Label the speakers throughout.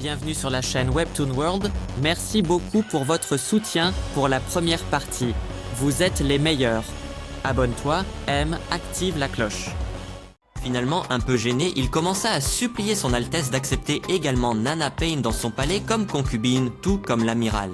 Speaker 1: Bienvenue sur la chaîne Webtoon World, merci beaucoup pour votre soutien pour la première partie. Vous êtes les meilleurs. Abonne-toi, aime, active la cloche.
Speaker 2: Finalement, un peu gêné, il commença à supplier son Altesse d'accepter également Nana Payne dans son palais comme concubine, tout comme l'amiral.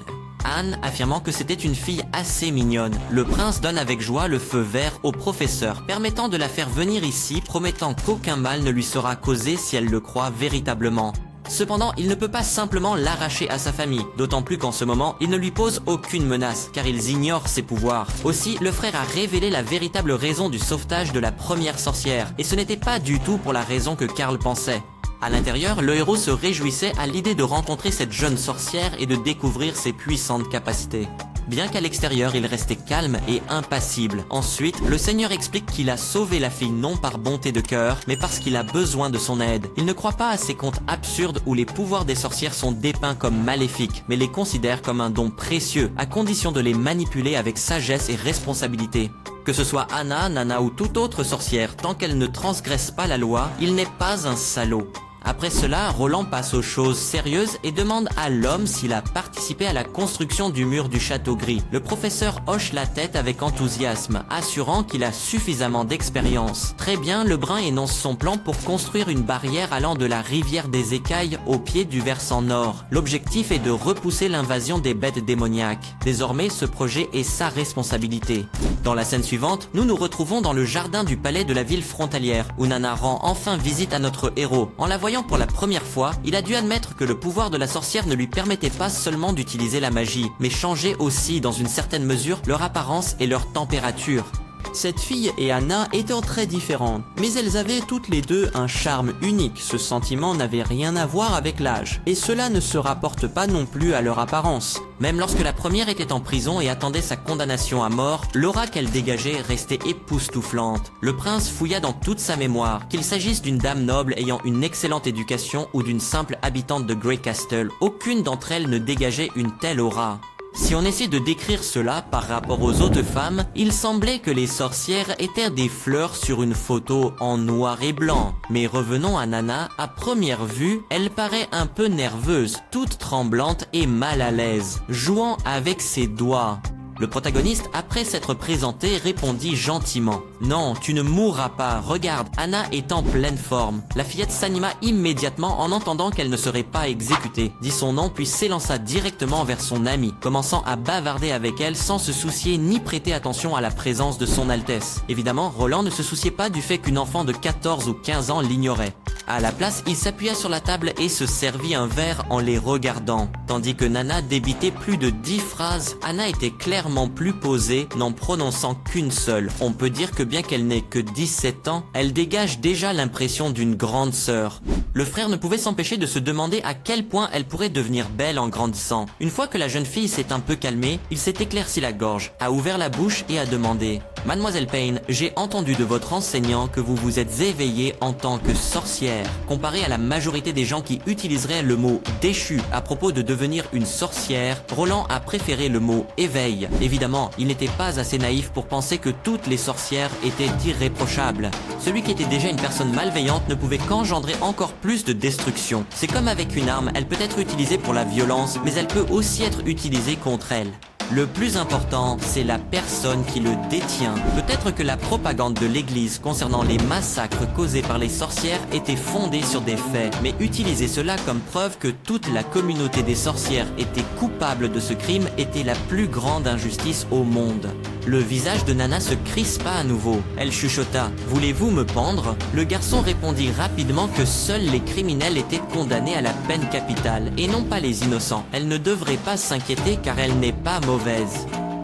Speaker 2: Anne affirmant que c'était une fille assez mignonne. Le prince donne avec joie le feu vert au professeur, permettant de la faire venir ici, promettant qu'aucun mal ne lui sera causé si elle le croit véritablement. Cependant, il ne peut pas simplement l'arracher à sa famille, d'autant plus qu'en ce moment, il ne lui pose aucune menace, car ils ignorent ses pouvoirs. Aussi, le frère a révélé la véritable raison du sauvetage de la première sorcière, et ce n'était pas du tout pour la raison que Karl pensait. À l'intérieur, le héros se réjouissait à l'idée de rencontrer cette jeune sorcière et de découvrir ses puissantes capacités. Bien qu'à l'extérieur, il restait calme et impassible. Ensuite, le seigneur explique qu'il a sauvé la fille non par bonté de cœur, mais parce qu'il a besoin de son aide. Il ne croit pas à ces contes absurdes où les pouvoirs des sorcières sont dépeints comme maléfiques, mais les considère comme un don précieux, à condition de les manipuler avec sagesse et responsabilité. Que ce soit Anna, Nana ou toute autre sorcière, tant qu'elle ne transgresse pas la loi, il n'est pas un salaud. Après cela, Roland passe aux choses sérieuses et demande à l'homme s'il a participé à la construction du mur du château gris. Le professeur hoche la tête avec enthousiasme, assurant qu'il a suffisamment d'expérience. Très bien, le brun énonce son plan pour construire une barrière allant de la rivière des écailles au pied du versant nord. L'objectif est de repousser l'invasion des bêtes démoniaques. Désormais, ce projet est sa responsabilité. Dans la scène suivante, nous nous retrouvons dans le jardin du palais de la ville frontalière, où Nana rend enfin visite à notre héros. En la voyant pour la première fois, il a dû admettre que le pouvoir de la sorcière ne lui permettait pas seulement d'utiliser la magie, mais changeait aussi dans une certaine mesure leur apparence et leur température. Cette fille et Anna étaient très différentes, mais elles avaient toutes les deux un charme unique. Ce sentiment n'avait rien à voir avec l'âge, et cela ne se rapporte pas non plus à leur apparence. Même lorsque la première était en prison et attendait sa condamnation à mort, l'aura qu'elle dégageait restait époustouflante. Le prince fouilla dans toute sa mémoire, qu'il s'agisse d'une dame noble ayant une excellente éducation ou d'une simple habitante de Grey Castle, aucune d'entre elles ne dégageait une telle aura. Si on essaie de décrire cela par rapport aux autres femmes, il semblait que les sorcières étaient des fleurs sur une photo en noir et blanc. Mais revenons à Nana, à première vue, elle paraît un peu nerveuse, toute tremblante et mal à l'aise, jouant avec ses doigts. Le protagoniste, après s'être présenté, répondit gentiment. « Non, tu ne mourras pas, regarde, Anna est en pleine forme. » La fillette s'anima immédiatement en entendant qu'elle ne serait pas exécutée, dit son nom puis s'élança directement vers son amie, commençant à bavarder avec elle sans se soucier ni prêter attention à la présence de son Altesse. Évidemment, Roland ne se souciait pas du fait qu'une enfant de 14 ou 15 ans l'ignorait. À la place, il s'appuya sur la table et se servit un verre en les regardant. Tandis que Nana débitait plus de 10 phrases, Anna était clairement plus posée, n'en prononçant qu'une seule. On peut dire que bien qu'elle n'ait que 17 ans, elle dégage déjà l'impression d'une grande sœur. Le frère ne pouvait s'empêcher de se demander à quel point elle pourrait devenir belle en grandissant. Une fois que la jeune fille s'est un peu calmée, il s'est éclairci la gorge, a ouvert la bouche et a demandé « Mademoiselle Payne, j'ai entendu de votre enseignant que vous vous êtes éveillée en tant que sorcière. Comparé à la majorité des gens qui utiliseraient le mot « déchu » à propos de devenir une sorcière, Roland a préféré le mot « éveil ». Évidemment, il n'était pas assez naïf pour penser que toutes les sorcières étaient irréprochables. Celui qui était déjà une personne malveillante ne pouvait qu'engendrer encore plus de destruction. C'est comme avec une arme, elle peut être utilisée pour la violence, mais elle peut aussi être utilisée contre elle. Le plus important, c'est la personne qui le détient. Peut-être que la propagande de l'église concernant les massacres causés par les sorcières était fondée sur des faits, mais utiliser cela comme preuve que toute la communauté des sorcières était coupable de ce crime était la plus grande injustice au monde. Le visage de Nana se crispa à nouveau. Elle chuchota « Voulez-vous me pendre ?» Le garçon répondit rapidement que seuls les criminels étaient condamnés à la peine capitale, et non pas les innocents. Elle ne devrait pas s'inquiéter car elle n'est pas mauvaise.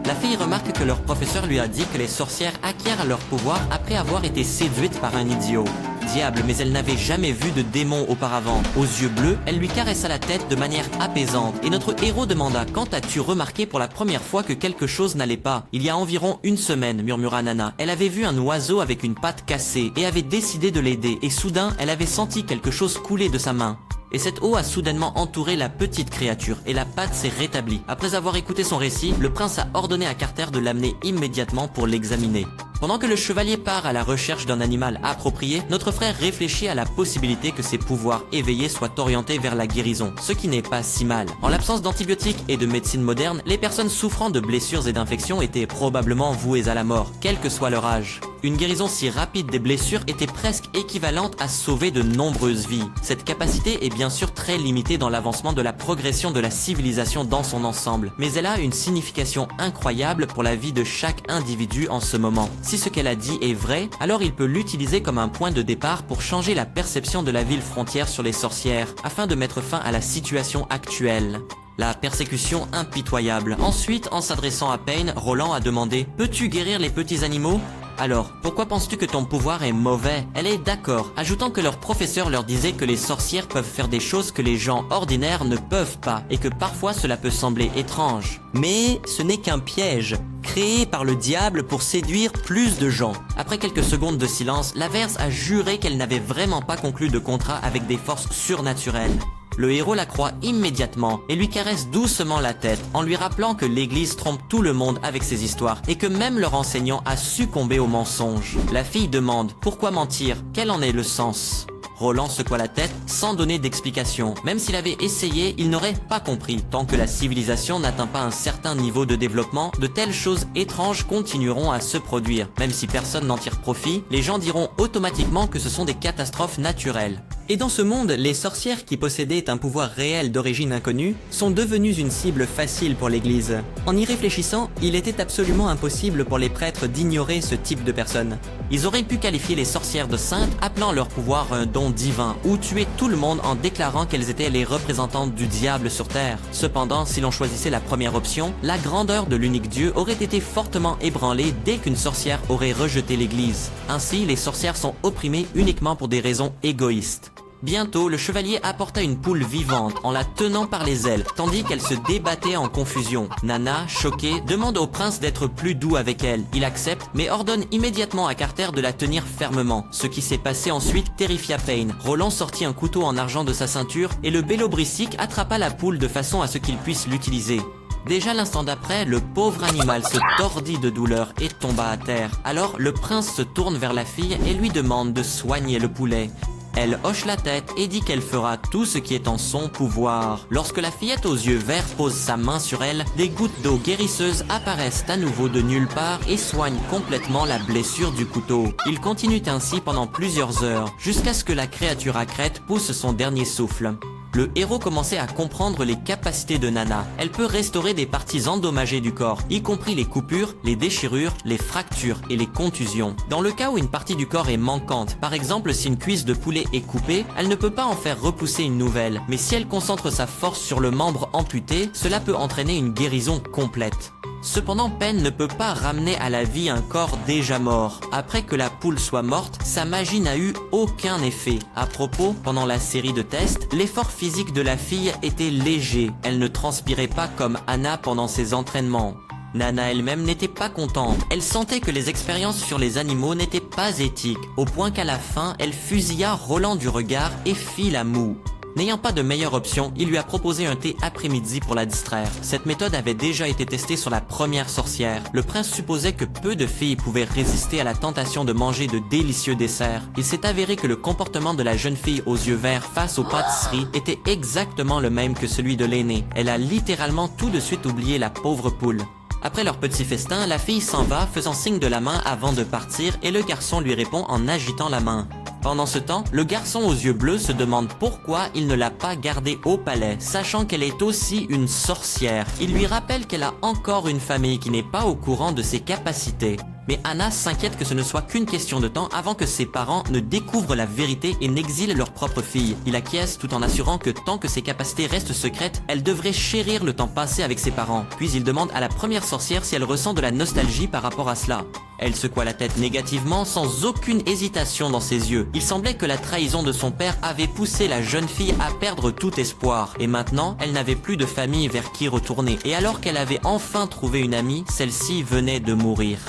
Speaker 2: La fille remarque que leur professeur lui a dit que les sorcières acquièrent leur pouvoir après avoir été séduites par un idiot. Diable, mais elle n'avait jamais vu de démon auparavant. Aux yeux bleus, elle lui caressa la tête de manière apaisante, et notre héros demanda « Quand as-tu remarqué pour la première fois que quelque chose n'allait pas ?» « Il y a environ une semaine, murmura Nana. Elle avait vu un oiseau avec une patte cassée, et avait décidé de l'aider, et soudain, elle avait senti quelque chose couler de sa main. Et cette eau a soudainement entouré la petite créature, et la patte s'est rétablie. Après avoir écouté son récit, le prince a ordonné à Carter de l'amener immédiatement pour l'examiner. Pendant que le chevalier part à la recherche d'un animal approprié, notre frère réfléchit à la possibilité que ses pouvoirs éveillés soient orientés vers la guérison, ce qui n'est pas si mal. En l'absence d'antibiotiques et de médecine moderne, les personnes souffrant de blessures et d'infections étaient probablement vouées à la mort, quel que soit leur âge. Une guérison si rapide des blessures était presque équivalente à sauver de nombreuses vies. Cette capacité est bien sûr très limitée dans l'avancement de la progression de la civilisation dans son ensemble, mais elle a une signification incroyable pour la vie de chaque individu en ce moment. Si ce qu'elle a dit est vrai, alors il peut l'utiliser comme un point de départ pour changer la perception de la ville frontière sur les sorcières, afin de mettre fin à la situation actuelle. La persécution impitoyable. Ensuite, en s'adressant à Pain, Roland a demandé « Peux-tu guérir les petits animaux ?» Alors, pourquoi penses-tu que ton pouvoir est mauvais? Elle est d'accord, ajoutant que leur professeur leur disait que les sorcières peuvent faire des choses que les gens ordinaires ne peuvent pas, et que parfois cela peut sembler étrange. Mais ce n'est qu'un piège, créé par le diable pour séduire plus de gens. Après quelques secondes de silence, l'Averse a juré qu'elle n'avait vraiment pas conclu de contrat avec des forces surnaturelles. Le héros la croit immédiatement et lui caresse doucement la tête en lui rappelant que l'église trompe tout le monde avec ses histoires et que même leur enseignant a succombé au mensonge. La fille demande « Pourquoi mentir? Quel en est le sens ?» Roland secoua la tête sans donner d'explication. Même s'il avait essayé, il n'aurait pas compris. Tant que la civilisation n'atteint pas un certain niveau de développement, de telles choses étranges continueront à se produire. Même si personne n'en tire profit, les gens diront automatiquement que ce sont des catastrophes naturelles. Et dans ce monde, les sorcières qui possédaient un pouvoir réel d'origine inconnue sont devenues une cible facile pour l'église. En y réfléchissant, il était absolument impossible pour les prêtres d'ignorer ce type de personnes. Ils auraient pu qualifier les sorcières de saintes, appelant leur pouvoir un don divin, ou tuer tout le monde en déclarant qu'elles étaient les représentantes du diable sur terre. Cependant, si l'on choisissait la première option, la grandeur de l'unique Dieu aurait été fortement ébranlée dès qu'une sorcière aurait rejeté l'église. Ainsi, les sorcières sont opprimées uniquement pour des raisons égoïstes. Bientôt, le chevalier apporta une poule vivante en la tenant par les ailes, tandis qu'elle se débattait en confusion. Nana, choquée, demande au prince d'être plus doux avec elle. Il accepte, mais ordonne immédiatement à Carter de la tenir fermement. Ce qui s'est passé ensuite terrifia Pain. Roland sortit un couteau en argent de sa ceinture et le bélobristique attrapa la poule de façon à ce qu'il puisse l'utiliser. Déjà l'instant d'après, le pauvre animal se tordit de douleur et tomba à terre. Alors, le prince se tourne vers la fille et lui demande de soigner le poulet. Elle hoche la tête et dit qu'elle fera tout ce qui est en son pouvoir. Lorsque la fillette aux yeux verts pose sa main sur elle, des gouttes d'eau guérisseuses apparaissent à nouveau de nulle part et soignent complètement la blessure du couteau. Il continue ainsi pendant plusieurs heures, jusqu'à ce que la créature à crête pousse son dernier souffle. Le héros commençait à comprendre les capacités de Nana. Elle peut restaurer des parties endommagées du corps, y compris les coupures, les déchirures, les fractures et les contusions. Dans le cas où une partie du corps est manquante, par exemple si une cuisse de poulet est coupée, elle ne peut pas en faire repousser une nouvelle. Mais si elle concentre sa force sur le membre amputé, cela peut entraîner une guérison complète. Cependant, Pain ne peut pas ramener à la vie un corps déjà mort. Après que la poule soit morte, sa magie n'a eu aucun effet. À propos, pendant la série de tests, l'effort physique de la fille était léger. Elle ne transpirait pas comme Anna pendant ses entraînements. Nana elle-même n'était pas contente. Elle sentait que les expériences sur les animaux n'étaient pas éthiques, au point qu'à la fin, elle fusilla Roland du regard et fit la moue. N'ayant pas de meilleure option, il lui a proposé un thé après-midi pour la distraire. Cette méthode avait déjà été testée sur la première sorcière. Le prince supposait que peu de filles pouvaient résister à la tentation de manger de délicieux desserts. Il s'est avéré que le comportement de la jeune fille aux yeux verts face aux pâtisseries était exactement le même que celui de l'aînée. Elle a littéralement tout de suite oublié la pauvre poule. Après leur petit festin, la fille s'en va, faisant signe de la main avant de partir, et le garçon lui répond en agitant la main. Pendant ce temps, le garçon aux yeux bleus se demande pourquoi il ne l'a pas gardée au palais, sachant qu'elle est aussi une sorcière. Il lui rappelle qu'elle a encore une famille qui n'est pas au courant de ses capacités. Mais Anna s'inquiète que ce ne soit qu'une question de temps avant que ses parents ne découvrent la vérité et n'exilent leur propre fille. Il acquiesce tout en assurant que tant que ses capacités restent secrètes, elle devrait chérir le temps passé avec ses parents. Puis il demande à la première sorcière si elle ressent de la nostalgie par rapport à cela. Elle secoua la tête négativement sans aucune hésitation dans ses yeux. Il semblait que la trahison de son père avait poussé la jeune fille à perdre tout espoir. Et maintenant, elle n'avait plus de famille vers qui retourner. Et alors qu'elle avait enfin trouvé une amie, celle-ci venait de mourir.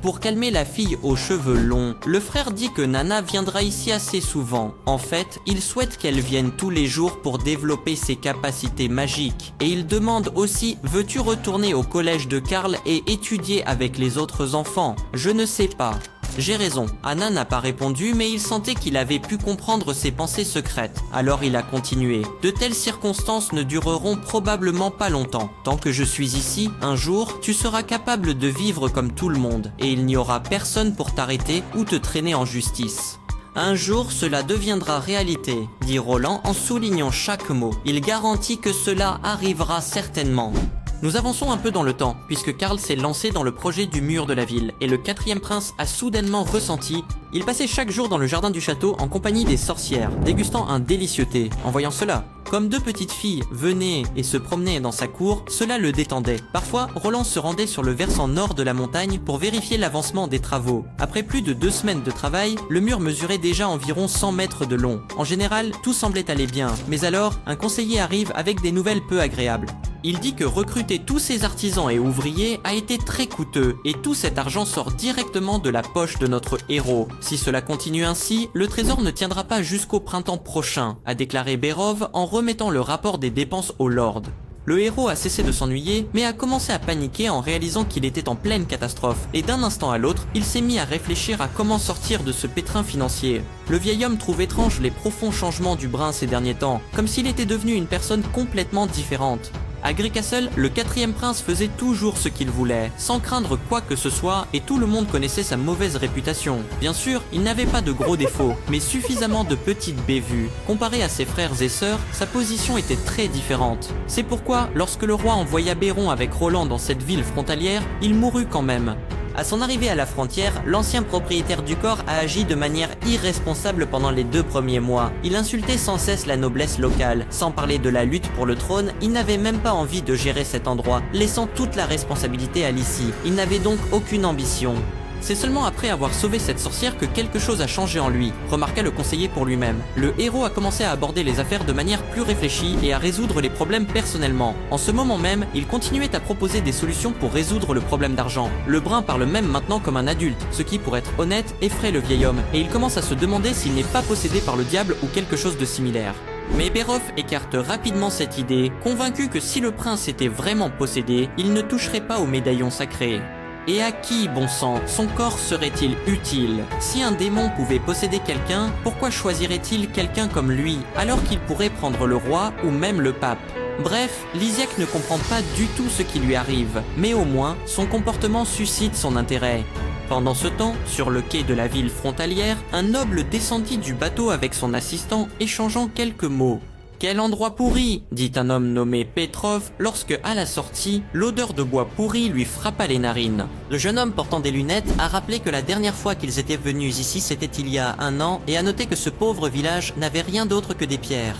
Speaker 2: Pour calmer la fille aux cheveux longs, le frère dit que Nana viendra ici assez souvent. En fait, il souhaite qu'elle vienne tous les jours pour développer ses capacités magiques. Et il demande aussi, veux-tu retourner au collège de Karl et étudier avec les autres enfants? Je ne sais pas. J'ai raison, Anna n'a pas répondu, mais il sentait qu'il avait pu comprendre ses pensées secrètes. Alors il a continué. De telles circonstances ne dureront probablement pas longtemps. Tant que je suis ici, un jour, tu seras capable de vivre comme tout le monde, et il n'y aura personne pour t'arrêter ou te traîner en justice. Un jour, cela deviendra réalité, dit Roland en soulignant chaque mot. Il garantit que cela arrivera certainement. Nous avançons un peu dans le temps, puisque Karl s'est lancé dans le projet du mur de la ville, et le quatrième prince a soudainement ressenti. Il passait chaque jour dans le jardin du château en compagnie des sorcières, dégustant un délicieux thé. En voyant cela, comme deux petites filles venaient et se promenaient dans sa cour, cela le détendait. Parfois, Roland se rendait sur le versant nord de la montagne pour vérifier l'avancement des travaux. Après plus de 2 semaines de travail, le mur mesurait déjà environ 100 mètres de long. En général, tout semblait aller bien, mais alors, un conseiller arrive avec des nouvelles peu agréables. Il dit que recruter tous ces artisans et ouvriers a été très coûteux, et tout cet argent sort directement de la poche de notre héros. Si cela continue ainsi, le trésor ne tiendra pas jusqu'au printemps prochain, a déclaré Berov en remettant le rapport des dépenses au Lord. Le héros a cessé de s'ennuyer, mais a commencé à paniquer en réalisant qu'il était en pleine catastrophe, et d'un instant à l'autre, il s'est mis à réfléchir à comment sortir de ce pétrin financier. Le vieil homme trouve étrange les profonds changements du brun ces derniers temps, comme s'il était devenu une personne complètement différente. À Grey Castle, le quatrième prince faisait toujours ce qu'il voulait, sans craindre quoi que ce soit, et tout le monde connaissait sa mauvaise réputation. Bien sûr, il n'avait pas de gros défauts, mais suffisamment de petites bévues. Comparé à ses frères et sœurs, sa position était très différente. C'est pourquoi, lorsque le roi envoya Béron avec Roland dans cette ville frontalière, il mourut quand même. À son arrivée à la frontière, l'ancien propriétaire du corps a agi de manière irresponsable pendant les 2 premiers mois. Il insultait sans cesse la noblesse locale. Sans parler de la lutte pour le trône, il n'avait même pas envie de gérer cet endroit, laissant toute la responsabilité à Lissy. Il n'avait donc aucune ambition. C'est seulement après avoir sauvé cette sorcière que quelque chose a changé en lui, remarqua le conseiller pour lui-même. Le héros a commencé à aborder les affaires de manière plus réfléchie et à résoudre les problèmes personnellement. En ce moment même, il continuait à proposer des solutions pour résoudre le problème d'argent. Le brun parle même maintenant comme un adulte, ce qui, pour être honnête, effraie le vieil homme, et il commence à se demander s'il n'est pas possédé par le diable ou quelque chose de similaire. Mais Berov écarte rapidement cette idée, convaincu que si le prince était vraiment possédé, il ne toucherait pas au médaillon sacré. Et à qui, bon sang, son corps serait-il utile? Si un démon pouvait posséder quelqu'un, pourquoi choisirait-il quelqu'un comme lui, alors qu'il pourrait prendre le roi ou même le pape? Bref, Lysiak ne comprend pas du tout ce qui lui arrive, mais au moins, son comportement suscite son intérêt. Pendant ce temps, sur le quai de la ville frontalière, un noble descendit du bateau avec son assistant, échangeant quelques mots. « Quel endroit pourri !» dit un homme nommé Petrov lorsque, à la sortie, l'odeur de bois pourri lui frappa les narines. Le jeune homme portant des lunettes a rappelé que la dernière fois qu'ils étaient venus ici c'était il y a 1 an et a noté que ce pauvre village n'avait rien d'autre que des pierres.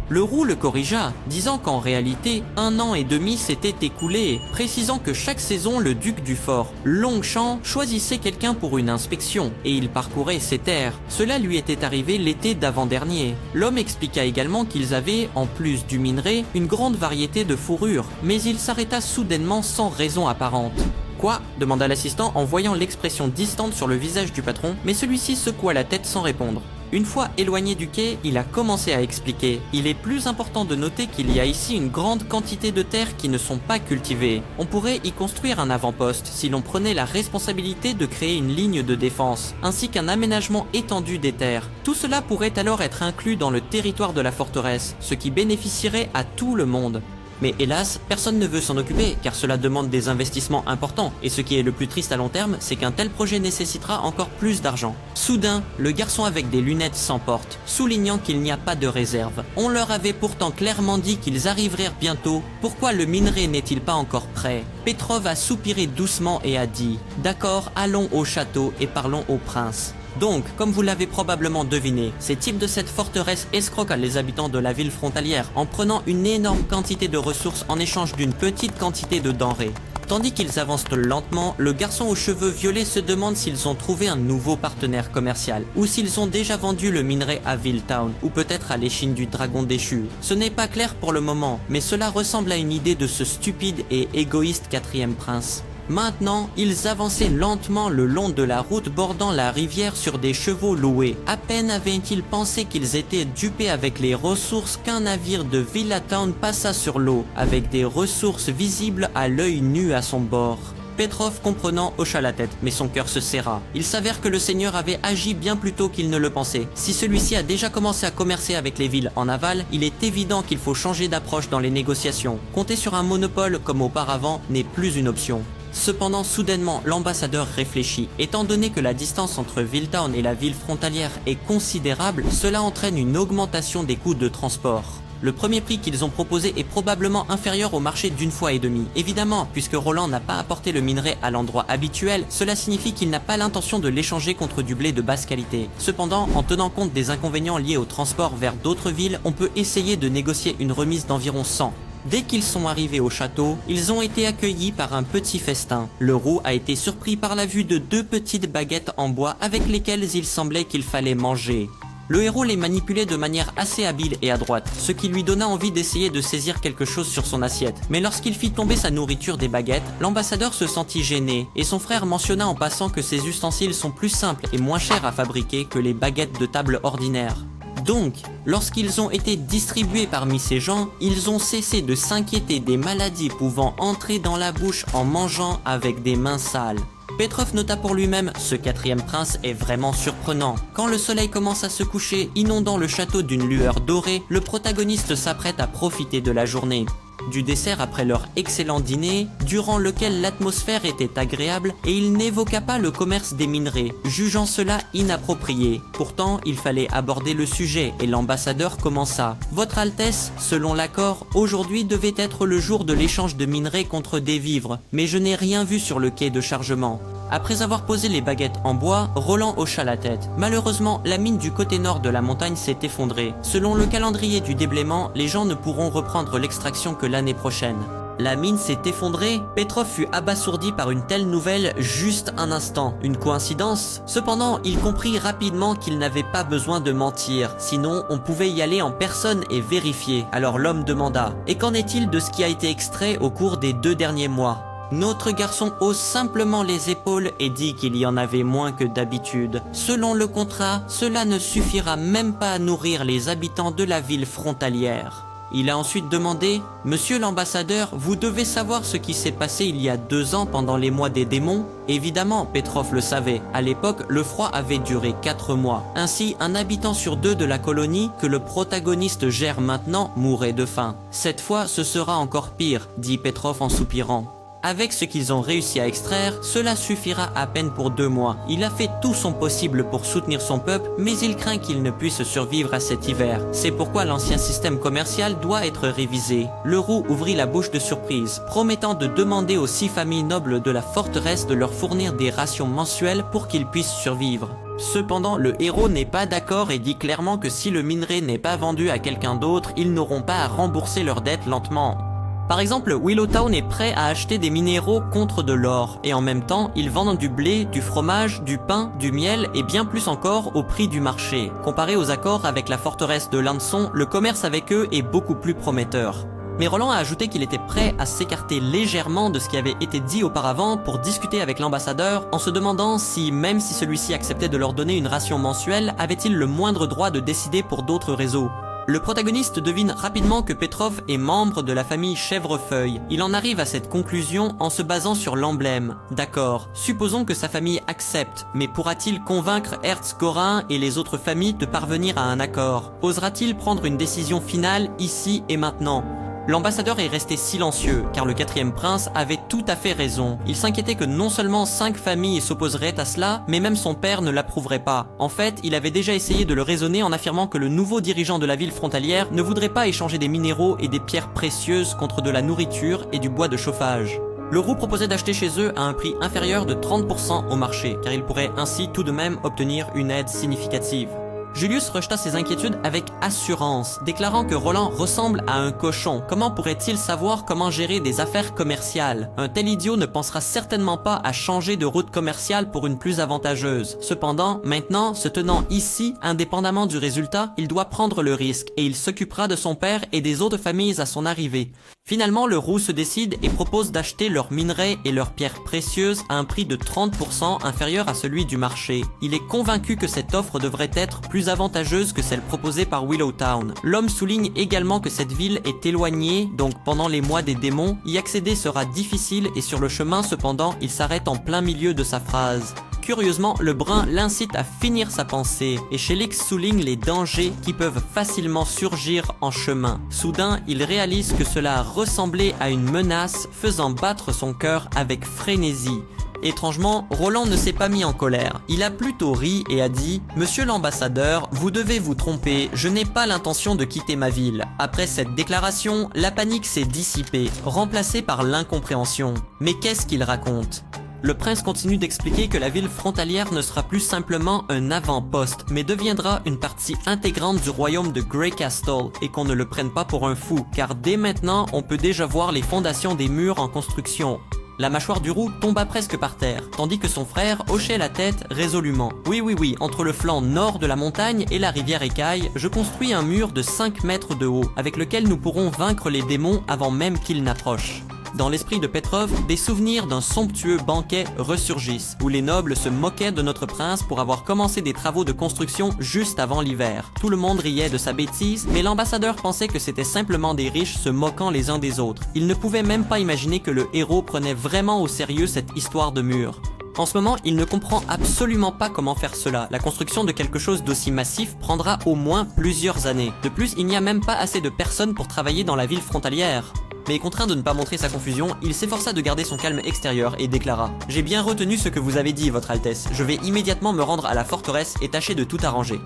Speaker 2: Le roux le corrigea, disant qu'en réalité, 1 an et demi s'était écoulé, précisant que chaque saison le duc du fort, Longchamp, choisissait quelqu'un pour une inspection, et il parcourait ses terres. Cela lui était arrivé l'été d'avant-dernier. L'homme expliqua également qu'ils avaient, en plus du minerai, une grande variété de fourrures, mais il s'arrêta soudainement sans raison apparente. « Quoi ?» demanda l'assistant en voyant l'expression distante sur le visage du patron, mais celui-ci secoua la tête sans répondre. Une fois éloigné du quai, il a commencé à expliquer. Il est plus important de noter qu'il y a ici une grande quantité de terres qui ne sont pas cultivées. On pourrait y construire un avant-poste si l'on prenait la responsabilité de créer une ligne de défense, ainsi qu'un aménagement étendu des terres. Tout cela pourrait alors être inclus dans le territoire de la forteresse, ce qui bénéficierait à tout le monde. Mais hélas, personne ne veut s'en occuper car cela demande des investissements importants et ce qui est le plus triste à long terme, c'est qu'un tel projet nécessitera encore plus d'argent. Soudain, le garçon avec des lunettes s'emporte, soulignant qu'il n'y a pas de réserve. On leur avait pourtant clairement dit qu'ils arriveraient bientôt, pourquoi le minerai n'est-il pas encore prêt? Petrov a soupiré doucement et a dit « D'accord, allons au château et parlons au prince ». Donc, comme vous l'avez probablement deviné, ces types de cette forteresse escroquent les habitants de la ville frontalière en prenant une énorme quantité de ressources en échange d'une petite quantité de denrées. Tandis qu'ils avancent lentement, le garçon aux cheveux violets se demande s'ils ont trouvé un nouveau partenaire commercial, ou s'ils ont déjà vendu le minerai à Villetown, ou peut-être à l'échine du dragon déchu. Ce n'est pas clair pour le moment, mais cela ressemble à une idée de ce stupide et égoïste quatrième prince. Maintenant, ils avançaient lentement le long de la route bordant la rivière sur des chevaux loués. À peine avaient-ils pensé qu'ils étaient dupés avec les ressources qu'un navire de Villatown passa sur l'eau, avec des ressources visibles à l'œil nu à son bord. Petrov, comprenant, hocha la tête, mais son cœur se serra. Il s'avère que le seigneur avait agi bien plus tôt qu'il ne le pensait. Si celui-ci a déjà commencé à commercer avec les villes en aval, il est évident qu'il faut changer d'approche dans les négociations. Compter sur un monopole comme auparavant n'est plus une option. Cependant, soudainement, l'ambassadeur réfléchit. Étant donné que la distance entre Villetown et la ville frontalière est considérable, cela entraîne une augmentation des coûts de transport. Le premier prix qu'ils ont proposé est probablement inférieur au marché d'une fois et demie. Évidemment, puisque Roland n'a pas apporté le minerai à l'endroit habituel, cela signifie qu'il n'a pas l'intention de l'échanger contre du blé de basse qualité. Cependant, en tenant compte des inconvénients liés au transport vers d'autres villes, on peut essayer de négocier une remise d'environ 100. Dès qu'ils sont arrivés au château, ils ont été accueillis par un petit festin. Le roux a été surpris par la vue de 2 petites baguettes en bois avec lesquelles il semblait qu'il fallait manger. Le héros les manipulait de manière assez habile et adroite, ce qui lui donna envie d'essayer de saisir quelque chose sur son assiette. Mais lorsqu'il fit tomber sa nourriture des baguettes, l'ambassadeur se sentit gêné, et son frère mentionna en passant que ces ustensiles sont plus simples et moins chers à fabriquer que les baguettes de table ordinaires. Donc, lorsqu'ils ont été distribués parmi ces gens, ils ont cessé de s'inquiéter des maladies pouvant entrer dans la bouche en mangeant avec des mains sales. Petrov nota pour lui-même, ce 4e prince est vraiment surprenant. Quand le soleil commence à se coucher, inondant le château d'une lueur dorée, le protagoniste s'apprête à profiter de la journée. Du dessert après leur excellent dîner, durant lequel l'atmosphère était agréable, et il n'évoqua pas le commerce des minerais, jugeant cela inapproprié. Pourtant, il fallait aborder le sujet, et l'ambassadeur commença. « Votre Altesse, selon l'accord, aujourd'hui devait être le jour de l'échange de minerais contre des vivres, mais je n'ai rien vu sur le quai de chargement. » Après avoir posé les baguettes en bois, Roland hocha la tête. Malheureusement, la mine du côté nord de la montagne s'est effondrée. Selon le calendrier du déblaiement, les gens ne pourront reprendre l'extraction que l'année prochaine. La mine s'est effondrée. Petrov fut abasourdi par une telle nouvelle juste un instant. Une coïncidence? Cependant, il comprit rapidement qu'il n'avait pas besoin de mentir. Sinon, on pouvait y aller en personne et vérifier. Alors l'homme demanda « Et qu'en est-il de ce qui a été extrait au cours des 2 derniers mois ?» Notre garçon hausse simplement les épaules et dit qu'il y en avait moins que d'habitude. Selon le contrat, cela ne suffira même pas à nourrir les habitants de la ville frontalière. Il a ensuite demandé « Monsieur l'ambassadeur, vous devez savoir ce qui s'est passé il y a 2 ans pendant les mois des démons ?» Évidemment, Petrov le savait. À l'époque, le froid avait duré 4 mois. Ainsi, un habitant sur 2 de la colonie que le protagoniste gère maintenant mourait de faim. « Cette fois, ce sera encore pire, » dit Petrov en soupirant. Avec ce qu'ils ont réussi à extraire, cela suffira à peine pour 2 mois. Il a fait tout son possible pour soutenir son peuple, mais il craint qu'il ne puisse survivre à cet hiver. C'est pourquoi l'ancien système commercial doit être révisé. Le roux ouvrit la bouche de surprise, promettant de demander aux 6 familles nobles de la forteresse de leur fournir des rations mensuelles pour qu'ils puissent survivre. Cependant, le héros n'est pas d'accord et dit clairement que si le minerai n'est pas vendu à quelqu'un d'autre, ils n'auront pas à rembourser leurs dettes lentement. Par exemple, Willowtown est prêt à acheter des minéraux contre de l'or, et en même temps, ils vendent du blé, du fromage, du pain, du miel et bien plus encore au prix du marché. Comparé aux accords avec la forteresse de Lanson, le commerce avec eux est beaucoup plus prometteur. Mais Roland a ajouté qu'il était prêt à s'écarter légèrement de ce qui avait été dit auparavant pour discuter avec l'ambassadeur en se demandant si, même si celui-ci acceptait de leur donner une ration mensuelle, avait-il le moindre droit de décider pour d'autres réseaux. Le protagoniste devine rapidement que Petrov est membre de la famille Chèvrefeuille. Il en arrive à cette conclusion en se basant sur l'emblème. D'accord, supposons que sa famille accepte, mais pourra-t-il convaincre Herz-Gorin et les autres familles de parvenir à un accord? Osera-t-il prendre une décision finale ici et maintenant? L'ambassadeur est resté silencieux, car le 4e prince avait tout à fait raison. Il s'inquiétait que non seulement 5 familles s'opposeraient à cela, mais même son père ne l'approuverait pas. En fait, il avait déjà essayé de le raisonner en affirmant que le nouveau dirigeant de la ville frontalière ne voudrait pas échanger des minéraux et des pierres précieuses contre de la nourriture et du bois de chauffage. Le roux proposait d'acheter chez eux à un prix inférieur de 30% au marché, car il pourrait ainsi tout de même obtenir une aide significative. Julius rejeta ses inquiétudes avec assurance, déclarant que Roland ressemble à un cochon. Comment pourrait-il savoir comment gérer des affaires commerciales? Un tel idiot ne pensera certainement pas à changer de route commerciale pour une plus avantageuse. Cependant, maintenant, se tenant ici, indépendamment du résultat, il doit prendre le risque et il s'occupera de son père et des autres familles à son arrivée. Finalement, le roux se décide et propose d'acheter leurs minerais et leurs pierres précieuses à un prix de 30% inférieur à celui du marché. Il est convaincu que cette offre devrait être plus avantageuse que celle proposée par Willowtown. L'homme souligne également que cette ville est éloignée, donc pendant les mois des démons, y accéder sera difficile et sur le chemin cependant, il s'arrête en plein milieu de sa phrase. Curieusement, le brun l'incite à finir sa pensée et Shellix souligne les dangers qui peuvent facilement surgir en chemin. Soudain, il réalise que cela ressemblait à une menace faisant battre son cœur avec frénésie. Étrangement, Roland ne s'est pas mis en colère. Il a plutôt ri et a dit « Monsieur l'ambassadeur, vous devez vous tromper, je n'ai pas l'intention de quitter ma ville. » Après cette déclaration, la panique s'est dissipée, remplacée par l'incompréhension. Mais qu'est-ce qu'il raconte ? Le prince continue d'expliquer que la ville frontalière ne sera plus simplement un avant-poste, mais deviendra une partie intégrante du royaume de Grey Castle, et qu'on ne le prenne pas pour un fou, car dès maintenant, on peut déjà voir les fondations des murs en construction. La mâchoire du roux tomba presque par terre, tandis que son frère hochait la tête résolument. Oui, entre le flanc nord de la montagne et la rivière Écaille, je construis un mur de 5 mètres de haut, avec lequel nous pourrons vaincre les démons avant même qu'ils n'approchent. Dans l'esprit de Petrov, des souvenirs d'un somptueux banquet ressurgissent, où les nobles se moquaient de notre prince pour avoir commencé des travaux de construction juste avant l'hiver. Tout le monde riait de sa bêtise, mais l'ambassadeur pensait que c'était simplement des riches se moquant les uns des autres. Il ne pouvait même pas imaginer que le héros prenait vraiment au sérieux cette histoire de mur. En ce moment, il ne comprend absolument pas comment faire cela. La construction de quelque chose d'aussi massif prendra au moins plusieurs années. De plus, il n'y a même pas assez de personnes pour travailler dans la ville frontalière. Mais contraint de ne pas montrer sa confusion, il s'efforça de garder son calme extérieur et déclara « J'ai bien retenu ce que vous avez dit, votre Altesse. Je vais immédiatement me rendre à la forteresse et tâcher de tout arranger. »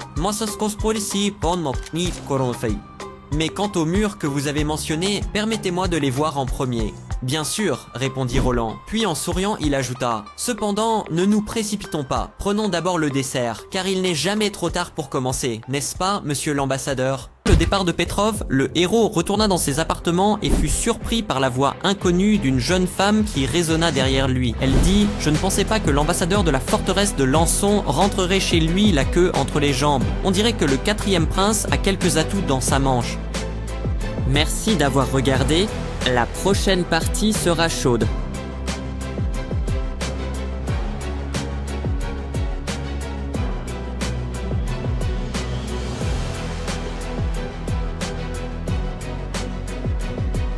Speaker 2: Mais quant aux murs que vous avez mentionnés, permettez-moi de les voir en premier. Bien sûr, répondit Roland. Puis en souriant, il ajouta « Cependant, ne nous précipitons pas. Prenons d'abord le dessert, car il n'est jamais trop tard pour commencer, n'est-ce pas, monsieur l'ambassadeur ?» Le départ de Petrov, le héros retourna dans ses appartements et fut surpris par la voix inconnue d'une jeune femme qui résonna derrière lui. Elle dit « Je ne pensais pas que l'ambassadeur de la forteresse de Lançon rentrerait chez lui la queue entre les jambes. On dirait que le 4e prince a quelques atouts dans sa manche. »
Speaker 1: Merci d'avoir regardé. La prochaine partie sera chaude.